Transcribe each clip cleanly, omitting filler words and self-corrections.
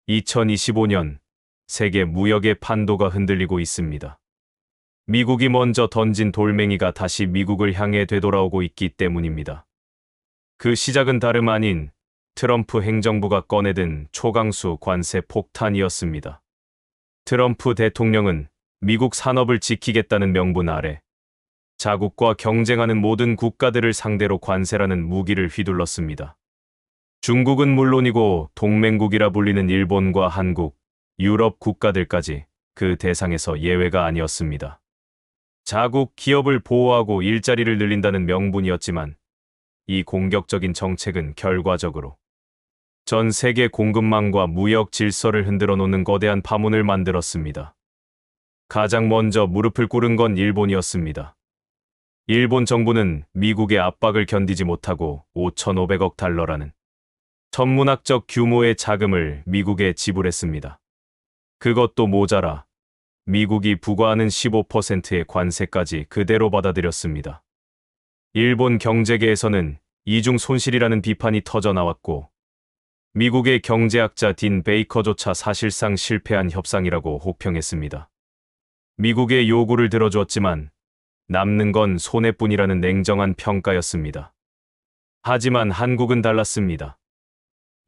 2025년 세계 무역의 판도가 흔들리고 있습니다. 미국이 먼저 던진 돌멩이가 다시 미국을 향해 되돌아오고 있기 때문입니다. 그 시작은 다름 아닌 트럼프 행정부가 꺼내든 초강수 관세 폭탄이었습니다. 트럼프 대통령은 미국 산업을 지키겠다는 명분 아래 자국과 경쟁하는 모든 국가들을 상대로 관세라는 무기를 휘둘렀습니다. 중국은 물론이고 동맹국이라 불리는 일본과 한국, 유럽 국가들까지 그 대상에서 예외가 아니었습니다. 자국 기업을 보호하고 일자리를 늘린다는 명분이었지만 이 공격적인 정책은 결과적으로 전 세계 공급망과 무역 질서를 흔들어 놓는 거대한 파문을 만들었습니다. 가장 먼저 무릎을 꿇은 건 일본이었습니다. 일본 정부는 미국의 압박을 견디지 못하고 5,500억 달러라는 천문학적 규모의 자금을 미국에 지불했습니다. 그것도 모자라 미국이 부과하는 15%의 관세까지 그대로 받아들였습니다. 일본 경제계에서는 이중 손실이라는 비판이 터져 나왔고 미국의 경제학자 딘 베이커조차 사실상 실패한 협상이라고 혹평했습니다. 미국의 요구를 들어주었지만 남는 건 손해뿐이라는 냉정한 평가였습니다. 하지만 한국은 달랐습니다.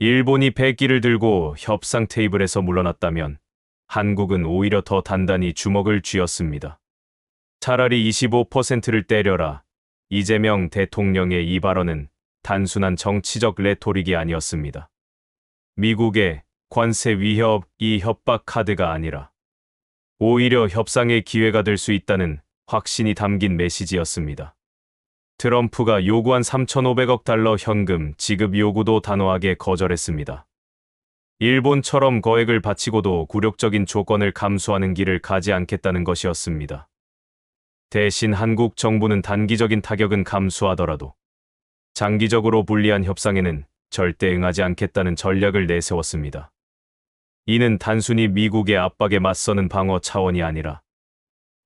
일본이 백기를 들고 협상 테이블에서 물러났다면 한국은 오히려 더 단단히 주먹을 쥐었습니다. 차라리 25%를 때려라. 이재명 대통령의 이 발언은 단순한 정치적 레토릭이 아니었습니다. 미국의 관세 위협이 협박 카드가 아니라 오히려 협상의 기회가 될 수 있다는 확신이 담긴 메시지였습니다. 트럼프가 요구한 3,500억 달러 현금 지급 요구도 단호하게 거절했습니다. 일본처럼 거액을 바치고도 굴욕적인 조건을 감수하는 길을 가지 않겠다는 것이었습니다. 대신 한국 정부는 단기적인 타격은 감수하더라도 장기적으로 불리한 협상에는 절대 응하지 않겠다는 전략을 내세웠습니다. 이는 단순히 미국의 압박에 맞서는 방어 차원이 아니라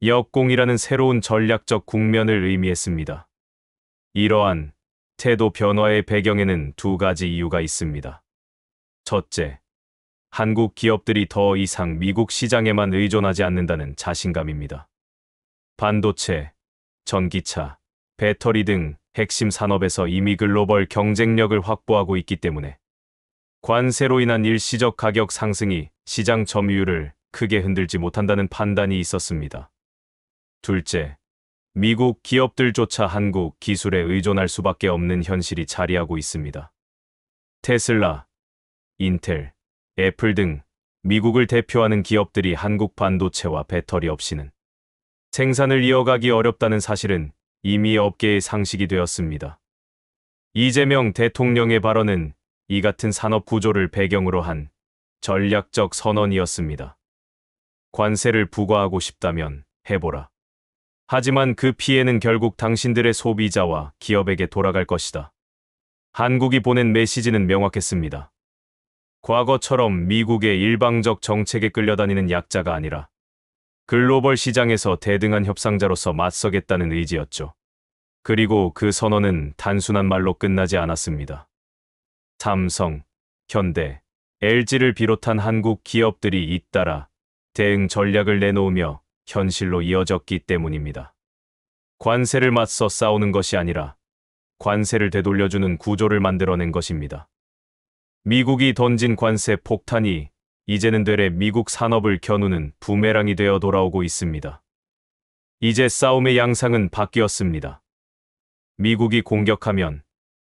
역공이라는 새로운 전략적 국면을 의미했습니다. 이러한 태도 변화의 배경에는 두 가지 이유가 있습니다. 첫째, 한국 기업들이 더 이상 미국 시장에만 의존하지 않는다는 자신감입니다. 반도체, 전기차, 배터리 등 핵심 산업에서 이미 글로벌 경쟁력을 확보하고 있기 때문에 관세로 인한 일시적 가격 상승이 시장 점유율을 크게 흔들지 못한다는 판단이 있었습니다. 둘째, 미국 기업들조차 한국 기술에 의존할 수밖에 없는 현실이 자리하고 있습니다. 테슬라, 인텔, 애플 등 미국을 대표하는 기업들이 한국 반도체와 배터리 없이는 생산을 이어가기 어렵다는 사실은 이미 업계의 상식이 되었습니다. 이재명 대통령의 발언은 이 같은 산업 구조를 배경으로 한 전략적 선언이었습니다. 관세를 부과하고 싶다면 해보라. 하지만 그 피해는 결국 당신들의 소비자와 기업에게 돌아갈 것이다. 한국이 보낸 메시지는 명확했습니다. 과거처럼 미국의 일방적 정책에 끌려다니는 약자가 아니라 글로벌 시장에서 대등한 협상자로서 맞서겠다는 의지였죠. 그리고 그 선언은 단순한 말로 끝나지 않았습니다. 삼성, 현대, LG를 비롯한 한국 기업들이 잇따라 대응 전략을 내놓으며 현실로 이어졌기 때문입니다. 관세를 맞서 싸우는 것이 아니라 관세를 되돌려주는 구조를 만들어낸 것입니다. 미국이 던진 관세 폭탄이 이제는 되레 미국 산업을 겨누는 부메랑이 되어 돌아오고 있습니다. 이제 싸움의 양상은 바뀌었습니다. 미국이 공격하면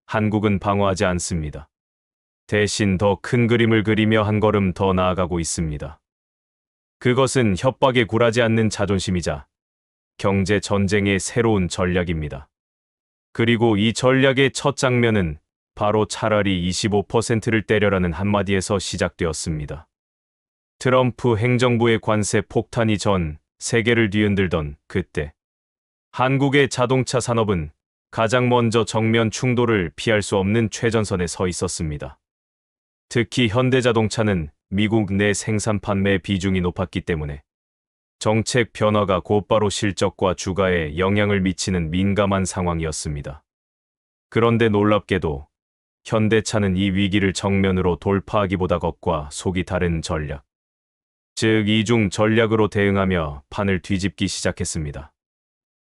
한국은 방어하지 않습니다. 대신 더 큰 그림을 그리며 한 걸음 더 나아가고 있습니다. 그것은 협박에 굴하지 않는 자존심이자 경제 전쟁의 새로운 전략입니다. 그리고 이 전략의 첫 장면은 바로 차라리 25%를 때려라는 한마디에서 시작되었습니다. 트럼프 행정부의 관세 폭탄이 전 세계를 뒤흔들던 그때 한국의 자동차 산업은 가장 먼저 정면 충돌을 피할 수 없는 최전선에 서 있었습니다. 특히 현대자동차는 미국 내 생산 판매 비중이 높았기 때문에 정책 변화가 곧바로 실적과 주가에 영향을 미치는 민감한 상황이었습니다. 그런데 놀랍게도 현대차는 이 위기를 정면으로 돌파하기보다 겉과 속이 다른 전략, 즉 이중 전략으로 대응하며 판을 뒤집기 시작했습니다.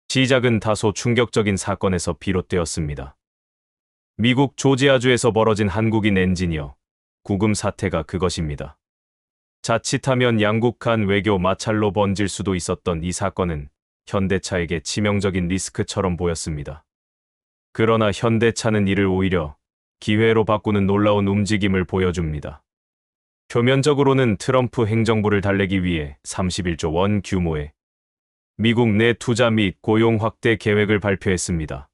시작은 다소 충격적인 사건에서 비롯되었습니다. 미국 조지아주에서 벌어진 한국인 엔지니어 구금 사태가 그것입니다. 자칫하면 양국 간 외교 마찰로 번질 수도 있었던 이 사건은 현대차에게 치명적인 리스크처럼 보였습니다. 그러나 현대차는 이를 오히려 기회로 바꾸는 놀라운 움직임을 보여줍니다. 표면적으로는 트럼프 행정부를 달래기 위해 31조 원 규모의 미국 내 투자 및 고용 확대 계획을 발표했습니다.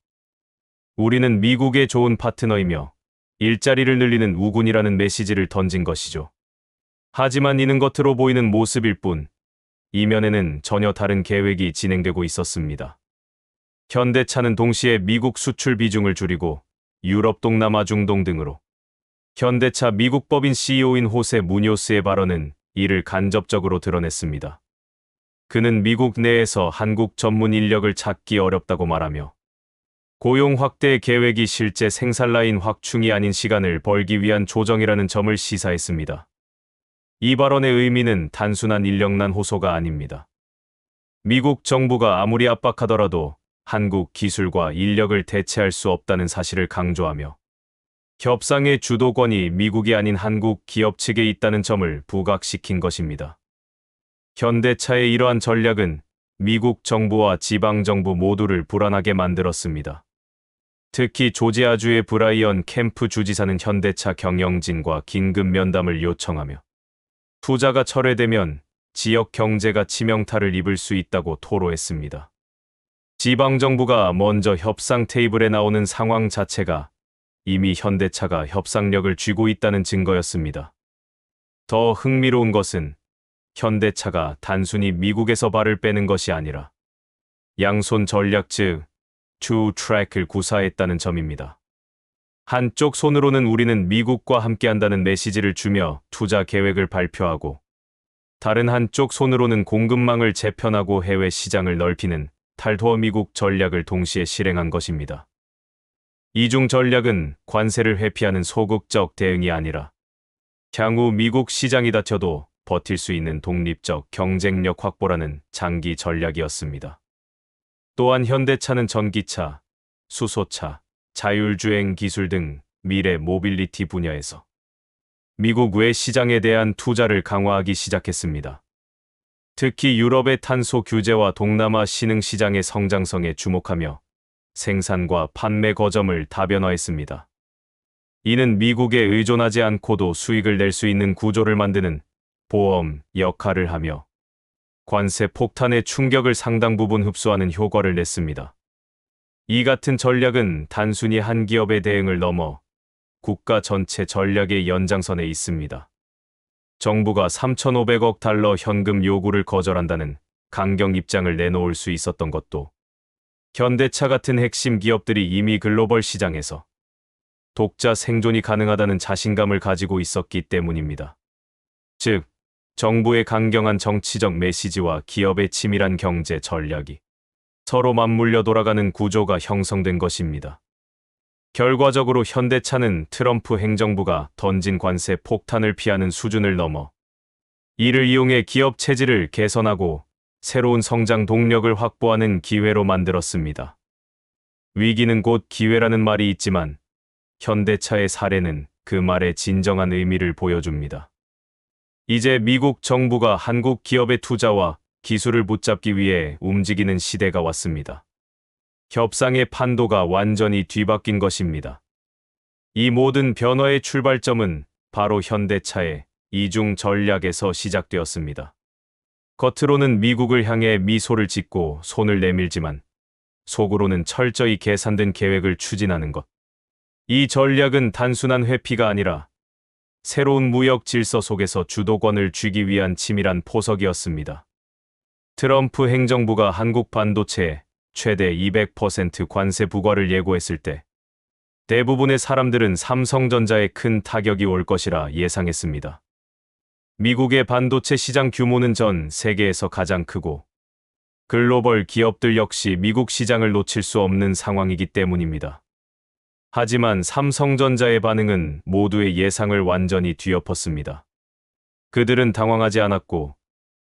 우리는 미국의 좋은 파트너이며 일자리를 늘리는 우군이라는 메시지를 던진 것이죠. 하지만 이는 겉으로 보이는 모습일 뿐, 이면에는 전혀 다른 계획이 진행되고 있었습니다. 현대차는 동시에 미국 수출 비중을 줄이고 유럽, 동남아, 중동 등으로 현대차 미국 법인 CEO인 호세 무뇨스의 발언은 이를 간접적으로 드러냈습니다. 그는 미국 내에서 한국 전문 인력을 찾기 어렵다고 말하며 고용 확대 계획이 실제 생산 라인 확충이 아닌 시간을 벌기 위한 조정이라는 점을 시사했습니다. 이 발언의 의미는 단순한 인력난 호소가 아닙니다. 미국 정부가 아무리 압박하더라도 한국 기술과 인력을 대체할 수 없다는 사실을 강조하며 협상의 주도권이 미국이 아닌 한국 기업 측에 있다는 점을 부각시킨 것입니다. 현대차의 이러한 전략은 미국 정부와 지방정부 모두를 불안하게 만들었습니다. 특히 조지아주의 브라이언 캠프 주지사는 현대차 경영진과 긴급 면담을 요청하며 투자가 철회되면 지역 경제가 치명타를 입을 수 있다고 토로했습니다. 지방정부가 먼저 협상 테이블에 나오는 상황 자체가 이미 현대차가 협상력을 쥐고 있다는 증거였습니다. 더 흥미로운 것은 현대차가 단순히 미국에서 발을 빼는 것이 아니라 양손 전략 즉 투 트랙을 구사했다는 점입니다. 한쪽 손으로는 우리는 미국과 함께한다는 메시지를 주며 투자 계획을 발표하고 다른 한쪽 손으로는 공급망을 재편하고 해외 시장을 넓히는 탈도어 미국 전략을 동시에 실행한 것입니다. 이중 전략은 관세를 회피하는 소극적 대응이 아니라 향후 미국 시장이 닫혀도 버틸 수 있는 독립적 경쟁력 확보라는 장기 전략이었습니다. 또한 현대차는 전기차, 수소차, 자율주행 기술 등 미래 모빌리티 분야에서 미국 외 시장에 대한 투자를 강화하기 시작했습니다. 특히 유럽의 탄소 규제와 동남아 신흥 시장의 성장성에 주목하며 생산과 판매 거점을 다변화했습니다. 이는 미국에 의존하지 않고도 수익을 낼 수 있는 구조를 만드는 보험 역할을 하며 관세 폭탄의 충격을 상당 부분 흡수하는 효과를 냈습니다. 이 같은 전략은 단순히 한 기업의 대응을 넘어 국가 전체 전략의 연장선에 있습니다. 정부가 3,500억 달러 현금 요구를 거절한다는 강경 입장을 내놓을 수 있었던 것도 현대차 같은 핵심 기업들이 이미 글로벌 시장에서 독자 생존이 가능하다는 자신감을 가지고 있었기 때문입니다. 즉, 정부의 강경한 정치적 메시지와 기업의 치밀한 경제 전략이 서로 맞물려 돌아가는 구조가 형성된 것입니다. 결과적으로 현대차는 트럼프 행정부가 던진 관세 폭탄을 피하는 수준을 넘어 이를 이용해 기업 체질을 개선하고 새로운 성장 동력을 확보하는 기회로 만들었습니다. 위기는 곧 기회라는 말이 있지만 현대차의 사례는 그 말의 진정한 의미를 보여줍니다. 이제 미국 정부가 한국 기업의 투자와 기술을 붙잡기 위해 움직이는 시대가 왔습니다. 협상의 판도가 완전히 뒤바뀐 것입니다. 이 모든 변화의 출발점은 바로 현대차의 이중 전략에서 시작되었습니다. 겉으로는 미국을 향해 미소를 짓고 손을 내밀지만 속으로는 철저히 계산된 계획을 추진하는 것. 이 전략은 단순한 회피가 아니라 새로운 무역 질서 속에서 주도권을 쥐기 위한 치밀한 포석이었습니다. 트럼프 행정부가 한국 반도체에 최대 200% 관세 부과를 예고했을 때 대부분의 사람들은 삼성전자에 큰 타격이 올 것이라 예상했습니다. 미국의 반도체 시장 규모는 전 세계에서 가장 크고 글로벌 기업들 역시 미국 시장을 놓칠 수 없는 상황이기 때문입니다. 하지만 삼성전자의 반응은 모두의 예상을 완전히 뒤엎었습니다. 그들은 당황하지 않았고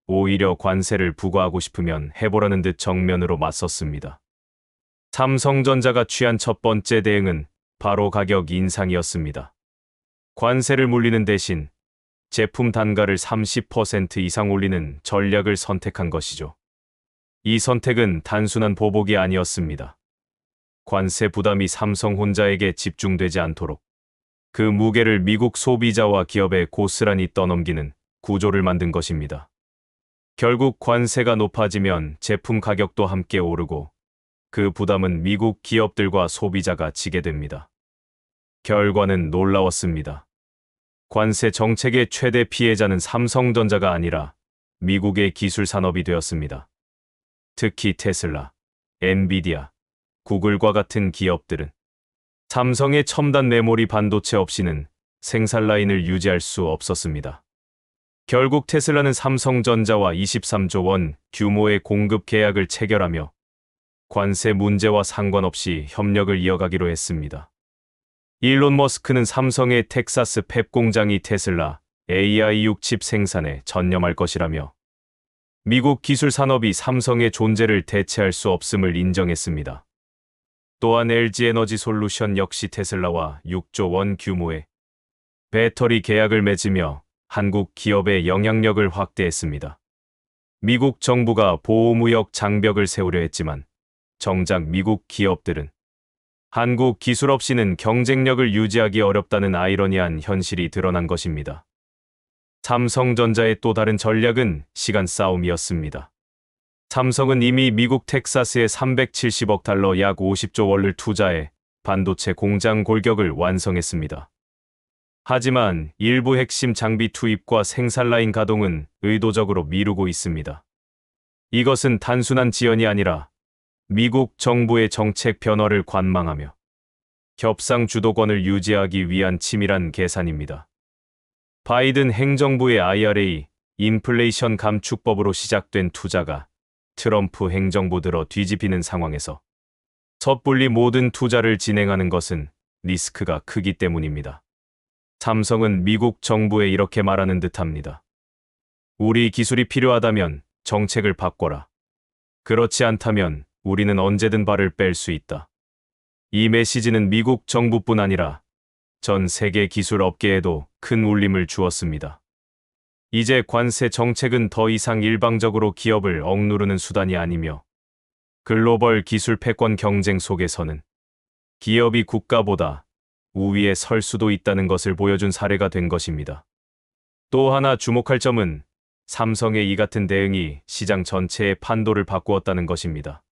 오히려 관세를 부과하고 싶으면 해보라는 듯 정면으로 맞섰습니다. 삼성전자가 취한 첫 번째 대응은 바로 가격 인상이었습니다. 관세를 물리는 대신 제품 단가를 30% 이상 올리는 전략을 선택한 것이죠. 이 선택은 단순한 보복이 아니었습니다. 관세 부담이 삼성 혼자에게 집중되지 않도록 그 무게를 미국 소비자와 기업에 고스란히 떠넘기는 구조를 만든 것입니다. 결국 관세가 높아지면 제품 가격도 함께 오르고 그 부담은 미국 기업들과 소비자가 지게 됩니다. 결과는 놀라웠습니다. 관세 정책의 최대 피해자는 삼성전자가 아니라 미국의 기술 산업이 되었습니다. 특히 테슬라, 엔비디아, 구글과 같은 기업들은 삼성의 첨단 메모리 반도체 없이는 생산 라인을 유지할 수 없었습니다. 결국 테슬라는 삼성전자와 23조 원 규모의 공급 계약을 체결하며 관세 문제와 상관없이 협력을 이어가기로 했습니다. 일론 머스크는 삼성의 텍사스 팹 공장이 테슬라 AI6 칩 생산에 전념할 것이라며 미국 기술 산업이 삼성의 존재를 대체할 수 없음을 인정했습니다. 또한 LG에너지 솔루션 역시 테슬라와 6조 원 규모의 배터리 계약을 맺으며 한국 기업의 영향력을 확대했습니다. 미국 정부가 보호무역 장벽을 세우려 했지만 정작 미국 기업들은 한국 기술 없이는 경쟁력을 유지하기 어렵다는 아이러니한 현실이 드러난 것입니다. 삼성전자의 또 다른 전략은 시간 싸움이었습니다. 삼성은 이미 미국 텍사스에 370억 달러 약 50조 원을 투자해 반도체 공장 골격을 완성했습니다. 하지만 일부 핵심 장비 투입과 생산 라인 가동은 의도적으로 미루고 있습니다. 이것은 단순한 지연이 아니라 미국 정부의 정책 변화를 관망하며 협상 주도권을 유지하기 위한 치밀한 계산입니다. 바이든 행정부의 IRA, 인플레이션 감축법으로 시작된 투자가 트럼프 행정부 들어 뒤집히는 상황에서 섣불리 모든 투자를 진행하는 것은 리스크가 크기 때문입니다. 삼성은 미국 정부에 이렇게 말하는 듯합니다. 우리 기술이 필요하다면 정책을 바꿔라. 그렇지 않다면 우리는 언제든 발을 뺄 수 있다. 이 메시지는 미국 정부뿐 아니라 전 세계 기술 업계에도 큰 울림을 주었습니다. 이제 관세 정책은 더 이상 일방적으로 기업을 억누르는 수단이 아니며 글로벌 기술 패권 경쟁 속에서는 기업이 국가보다 우위에 설 수도 있다는 것을 보여준 사례가 된 것입니다. 또 하나 주목할 점은 삼성의 이 같은 대응이 시장 전체의 판도를 바꾸었다는 것입니다.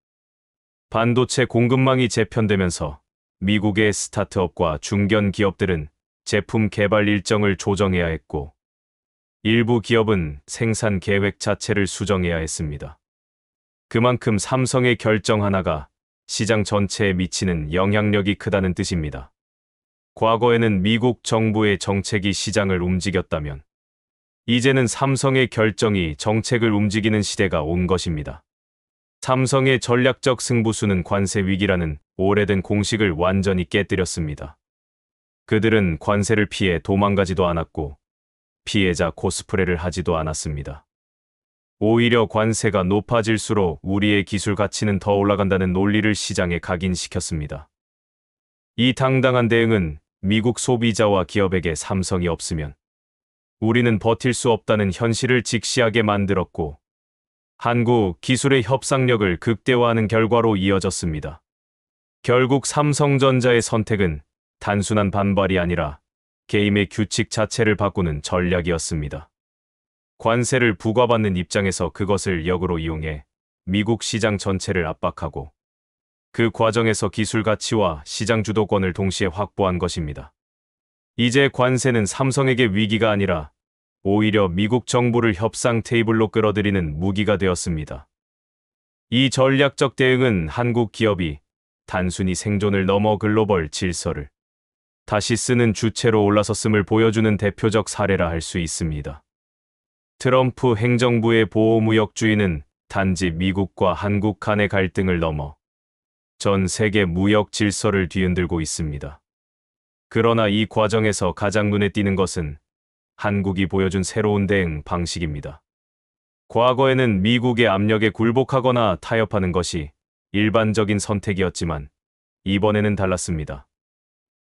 반도체 공급망이 재편되면서 미국의 스타트업과 중견 기업들은 제품 개발 일정을 조정해야 했고 일부 기업은 생산 계획 자체를 수정해야 했습니다. 그만큼 삼성의 결정 하나가 시장 전체에 미치는 영향력이 크다는 뜻입니다. 과거에는 미국 정부의 정책이 시장을 움직였다면 이제는 삼성의 결정이 정책을 움직이는 시대가 온 것입니다. 삼성의 전략적 승부수는 관세 위기라는 오래된 공식을 완전히 깨뜨렸습니다. 그들은 관세를 피해 도망가지도 않았고 피해자 코스프레를 하지도 않았습니다. 오히려 관세가 높아질수록 우리의 기술 가치는 더 올라간다는 논리를 시장에 각인시켰습니다. 이 당당한 대응은 미국 소비자와 기업에게 삼성이 없으면 우리는 버틸 수 없다는 현실을 직시하게 만들었고 한국 기술의 협상력을 극대화하는 결과로 이어졌습니다. 결국 삼성전자의 선택은 단순한 반발이 아니라 게임의 규칙 자체를 바꾸는 전략이었습니다. 관세를 부과받는 입장에서 그것을 역으로 이용해 미국 시장 전체를 압박하고 그 과정에서 기술 가치와 시장 주도권을 동시에 확보한 것입니다. 이제 관세는 삼성에게 위기가 아니라 오히려 미국 정부를 협상 테이블로 끌어들이는 무기가 되었습니다. 이 전략적 대응은 한국 기업이 단순히 생존을 넘어 글로벌 질서를 다시 쓰는 주체로 올라섰음을 보여주는 대표적 사례라 할 수 있습니다. 트럼프 행정부의 보호무역주의는 단지 미국과 한국 간의 갈등을 넘어 전 세계 무역 질서를 뒤흔들고 있습니다. 그러나 이 과정에서 가장 눈에 띄는 것은 한국이 보여준 새로운 대응 방식입니다. 과거에는 미국의 압력에 굴복하거나 타협하는 것이 일반적인 선택이었지만 이번에는 달랐습니다.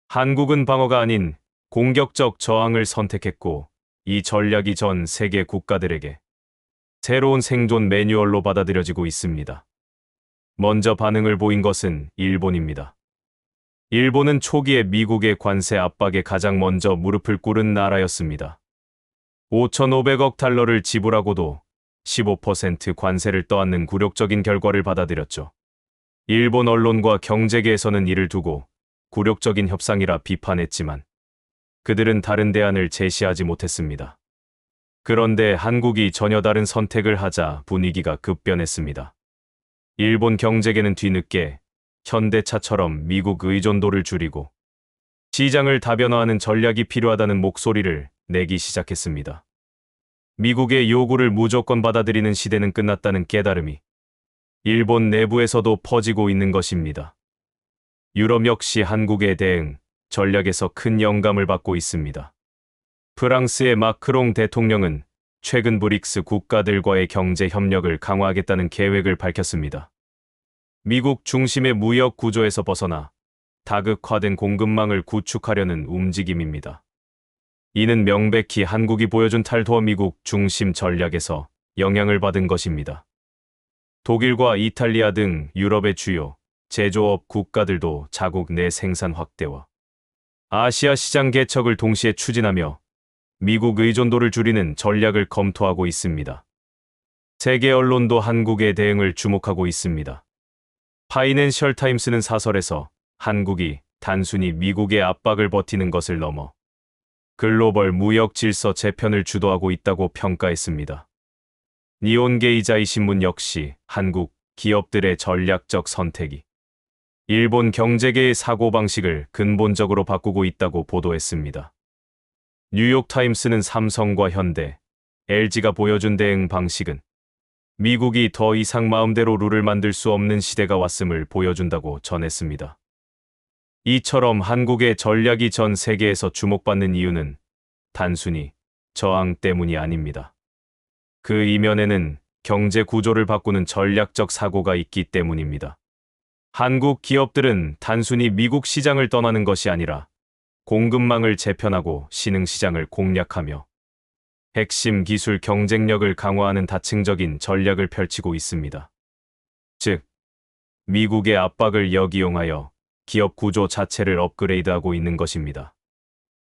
한국은 방어가 아닌 공격적 저항을 선택했고 이 전략이 전 세계 국가들에게 새로운 생존 매뉴얼로 받아들여지고 있습니다. 먼저 반응을 보인 것은 일본입니다. 일본은 초기에 미국의 관세 압박에 가장 먼저 무릎을 꿇은 나라였습니다. 5,500억 달러를 지불하고도 15% 관세를 떠안는 굴욕적인 결과를 받아들였죠. 일본 언론과 경제계에서는 이를 두고 굴욕적인 협상이라 비판했지만 그들은 다른 대안을 제시하지 못했습니다. 그런데 한국이 전혀 다른 선택을 하자 분위기가 급변했습니다. 일본 경제계는 뒤늦게 현대차처럼 미국 의존도를 줄이고 시장을 다변화하는 전략이 필요하다는 목소리를 내기 시작했습니다. 미국의 요구를 무조건 받아들이는 시대는 끝났다는 깨달음이 일본 내부에서도 퍼지고 있는 것입니다. 유럽 역시 한국의 대응 전략에서 큰 영감을 받고 있습니다. 프랑스의 마크롱 대통령은 최근 브릭스 국가들과의 경제 협력을 강화하겠다는 계획을 밝혔습니다. 미국 중심의 무역 구조에서 벗어나 다극화된 공급망을 구축하려는 움직임입니다. 이는 명백히 한국이 보여준 탈도어 미국 중심 전략에서 영향을 받은 것입니다. 독일과 이탈리아 등 유럽의 주요 제조업 국가들도 자국 내 생산 확대와 아시아 시장 개척을 동시에 추진하며 미국 의존도를 줄이는 전략을 검토하고 있습니다. 세계 언론도 한국의 대응을 주목하고 있습니다. 파이낸셜 타임스는 사설에서 한국이 단순히 미국의 압박을 버티는 것을 넘어 글로벌 무역 질서 재편을 주도하고 있다고 평가했습니다. 니혼게이자이 신문 역시 한국 기업들의 전략적 선택이 일본 경제계의 사고방식을 근본적으로 바꾸고 있다고 보도했습니다. 뉴욕타임스는 삼성과 현대, LG가 보여준 대응 방식은 미국이 더 이상 마음대로 룰을 만들 수 없는 시대가 왔음을 보여준다고 전했습니다. 이처럼 한국의 전략이 전 세계에서 주목받는 이유는 단순히 저항 때문이 아닙니다. 그 이면에는 경제 구조를 바꾸는 전략적 사고가 있기 때문입니다. 한국 기업들은 단순히 미국 시장을 떠나는 것이 아니라 공급망을 재편하고 신흥시장을 공략하며 핵심 기술 경쟁력을 강화하는 다층적인 전략을 펼치고 있습니다. 즉, 미국의 압박을 역이용하여 기업 구조 자체를 업그레이드하고 있는 것입니다.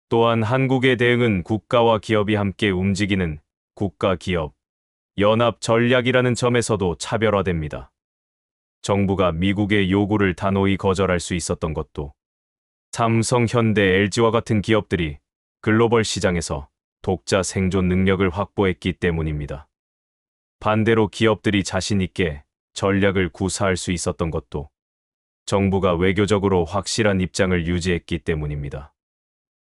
또한 한국의 대응은 국가와 기업이 함께 움직이는 국가-기업 연합 전략이라는 점에서도 차별화됩니다. 정부가 미국의 요구를 단호히 거절할 수 있었던 것도 삼성, 현대, LG와 같은 기업들이 글로벌 시장에서 독자 생존 능력을 확보했기 때문입니다. 반대로 기업들이 자신 있게 전략을 구사할 수 있었던 것도 정부가 외교적으로 확실한 입장을 유지했기 때문입니다.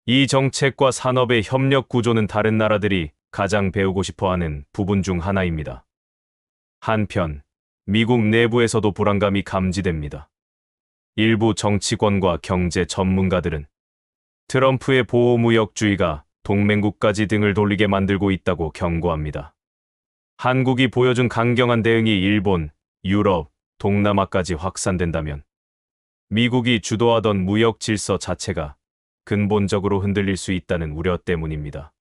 이 정책과 산업의 협력 구조는 다른 나라들이 가장 배우고 싶어하는 부분 중 하나입니다. 한편, 미국 내부에서도 불안감이 감지됩니다. 일부 정치권과 경제 전문가들은 트럼프의 보호무역주의가 동맹국까지 등을 돌리게 만들고 있다고 경고합니다. 한국이 보여준 강경한 대응이 일본, 유럽, 동남아까지 확산된다면 미국이 주도하던 무역 질서 자체가 근본적으로 흔들릴 수 있다는 우려 때문입니다.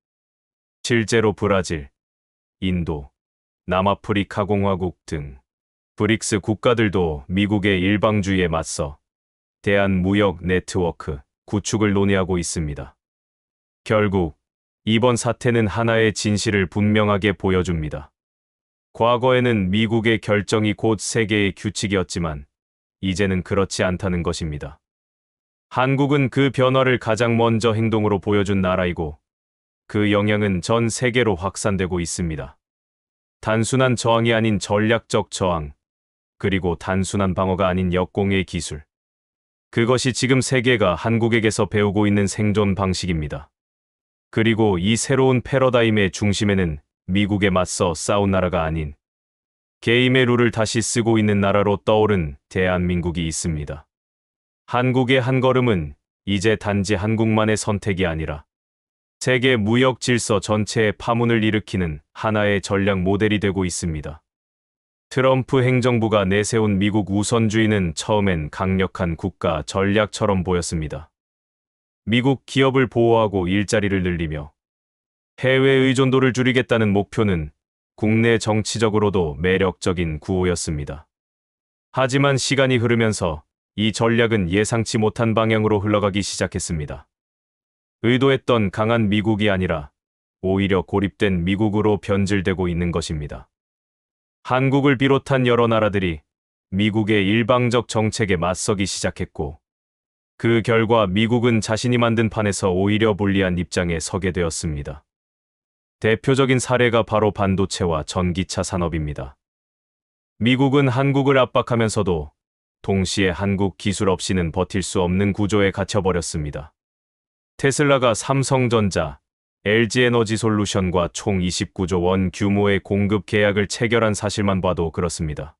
실제로 브라질, 인도, 남아프리카 공화국 등 브릭스 국가들도 미국의 일방주의에 맞서 대한무역 네트워크 구축을 논의하고 있습니다. 결국 이번 사태는 하나의 진실을 분명하게 보여줍니다. 과거에는 미국의 결정이 곧 세계의 규칙이었지만 이제는 그렇지 않다는 것입니다. 한국은 그 변화를 가장 먼저 행동으로 보여준 나라이고 그 영향은 전 세계로 확산되고 있습니다. 단순한 저항이 아닌 전략적 저항, 그리고 단순한 방어가 아닌 역공의 기술. 그것이 지금 세계가 한국에게서 배우고 있는 생존 방식입니다. 그리고 이 새로운 패러다임의 중심에는 미국에 맞서 싸운 나라가 아닌 게임의 룰을 다시 쓰고 있는 나라로 떠오른 대한민국이 있습니다. 한국의 한 걸음은 이제 단지 한국만의 선택이 아니라 세계 무역 질서 전체의 파문을 일으키는 하나의 전략 모델이 되고 있습니다. 트럼프 행정부가 내세운 미국 우선주의는 처음엔 강력한 국가 전략처럼 보였습니다. 미국 기업을 보호하고 일자리를 늘리며 해외 의존도를 줄이겠다는 목표는 국내 정치적으로도 매력적인 구호였습니다. 하지만 시간이 흐르면서 이 전략은 예상치 못한 방향으로 흘러가기 시작했습니다. 의도했던 강한 미국이 아니라 오히려 고립된 미국으로 변질되고 있는 것입니다. 한국을 비롯한 여러 나라들이 미국의 일방적 정책에 맞서기 시작했고, 그 결과 미국은 자신이 만든 판에서 오히려 불리한 입장에 서게 되었습니다. 대표적인 사례가 바로 반도체와 전기차 산업입니다. 미국은 한국을 압박하면서도 동시에 한국 기술 없이는 버틸 수 없는 구조에 갇혀버렸습니다. 테슬라가 삼성전자, LG에너지솔루션과 총 29조 원 규모의 공급 계약을 체결한 사실만 봐도 그렇습니다.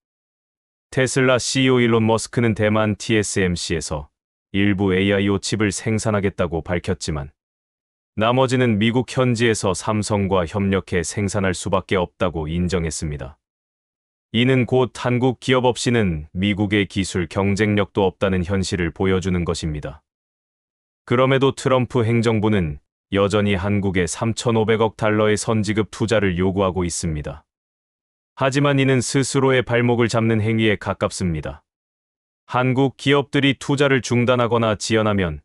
테슬라 CEO 일론 머스크는 대만 TSMC에서 일부 AIO 칩을 생산하겠다고 밝혔지만 나머지는 미국 현지에서 삼성과 협력해 생산할 수밖에 없다고 인정했습니다. 이는 곧 한국 기업 없이는 미국의 기술 경쟁력도 없다는 현실을 보여주는 것입니다. 그럼에도 트럼프 행정부는 여전히 한국에 3,500억 달러의 선지급 투자를 요구하고 있습니다. 하지만 이는 스스로의 발목을 잡는 행위에 가깝습니다. 한국 기업들이 투자를 중단하거나 지연하면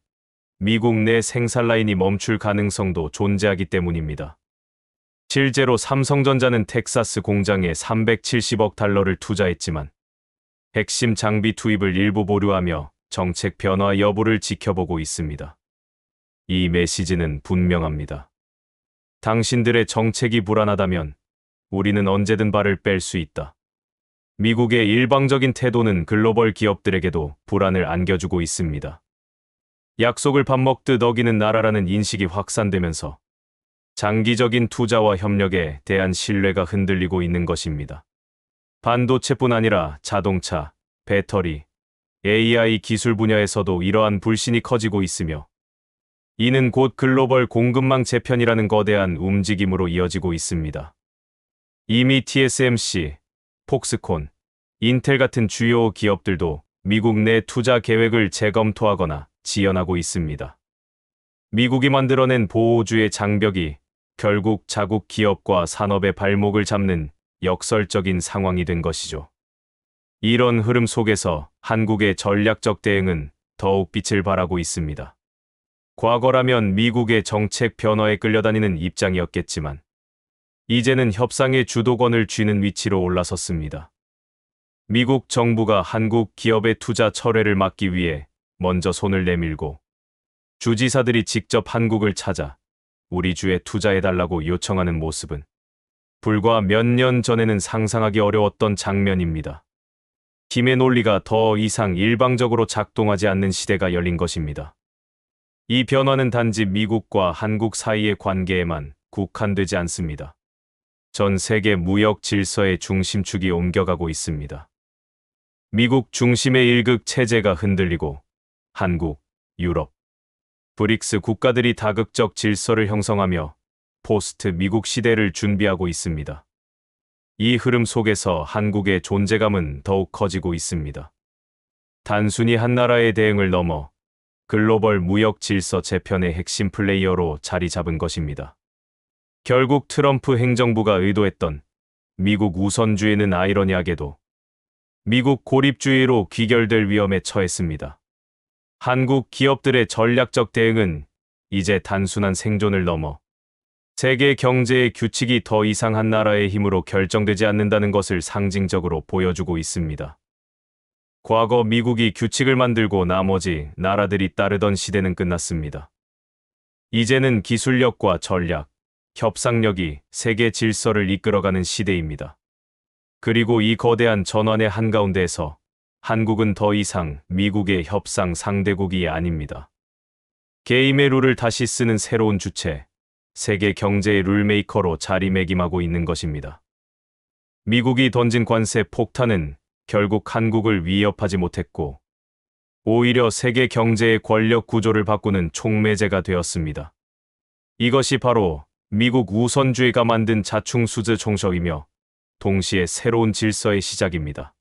미국 내 생산 라인이 멈출 가능성도 존재하기 때문입니다. 실제로 삼성전자는 텍사스 공장에 370억 달러를 투자했지만 핵심 장비 투입을 일부 보류하며 정책 변화 여부를 지켜보고 있습니다. 이 메시지는 분명합니다. 당신들의 정책이 불안하다면 우리는 언제든 발을 뺄 수 있다. 미국의 일방적인 태도는 글로벌 기업들에게도 불안을 안겨주고 있습니다. 약속을 밥 먹듯 어기는 나라라는 인식이 확산되면서 장기적인 투자와 협력에 대한 신뢰가 흔들리고 있는 것입니다. 반도체뿐 아니라 자동차, 배터리, AI 기술 분야에서도 이러한 불신이 커지고 있으며 이는 곧 글로벌 공급망 재편이라는 거대한 움직임으로 이어지고 있습니다. 이미 TSMC, 폭스콘, 인텔 같은 주요 기업들도 미국 내 투자 계획을 재검토하거나 지연하고 있습니다. 미국이 만들어낸 보호주의 장벽이 결국 자국 기업과 산업의 발목을 잡는 역설적인 상황이 된 것이죠. 이런 흐름 속에서 한국의 전략적 대응은 더욱 빛을 발하고 있습니다. 과거라면 미국의 정책 변화에 끌려다니는 입장이었겠지만 이제는 협상의 주도권을 쥐는 위치로 올라섰습니다. 미국 정부가 한국 기업의 투자 철회를 막기 위해 먼저 손을 내밀고 주지사들이 직접 한국을 찾아 우리 주에 투자해달라고 요청하는 모습은 불과 몇 년 전에는 상상하기 어려웠던 장면입니다. 힘의 논리가 더 이상 일방적으로 작동하지 않는 시대가 열린 것입니다. 이 변화는 단지 미국과 한국 사이의 관계에만 국한되지 않습니다. 전 세계 무역 질서의 중심축이 옮겨가고 있습니다. 미국 중심의 일극 체제가 흔들리고 한국, 유럽, 브릭스 국가들이 다극적 질서를 형성하며 포스트 미국 시대를 준비하고 있습니다. 이 흐름 속에서 한국의 존재감은 더욱 커지고 있습니다. 단순히 한 나라의 대응을 넘어 글로벌 무역 질서 재편의 핵심 플레이어로 자리 잡은 것입니다. 결국 트럼프 행정부가 의도했던 미국 우선주의는 아이러니하게도 미국 고립주의로 귀결될 위험에 처했습니다. 한국 기업들의 전략적 대응은 이제 단순한 생존을 넘어 세계 경제의 규칙이 더 이상 한 나라의 힘으로 결정되지 않는다는 것을 상징적으로 보여주고 있습니다. 과거 미국이 규칙을 만들고 나머지 나라들이 따르던 시대는 끝났습니다. 이제는 기술력과 전략, 협상력이 세계 질서를 이끌어가는 시대입니다. 그리고 이 거대한 전환의 한가운데에서 한국은 더 이상 미국의 협상 상대국이 아닙니다. 게임의 룰을 다시 쓰는 새로운 주체, 세계 경제의 룰메이커로 자리매김하고 있는 것입니다. 미국이 던진 관세 폭탄은 결국 한국을 위협하지 못했고 오히려 세계 경제의 권력 구조를 바꾸는 촉매제가 되었습니다. 이것이 바로 미국 우선주의가 만든 자충수즈 총석이며 동시에 새로운 질서의 시작입니다.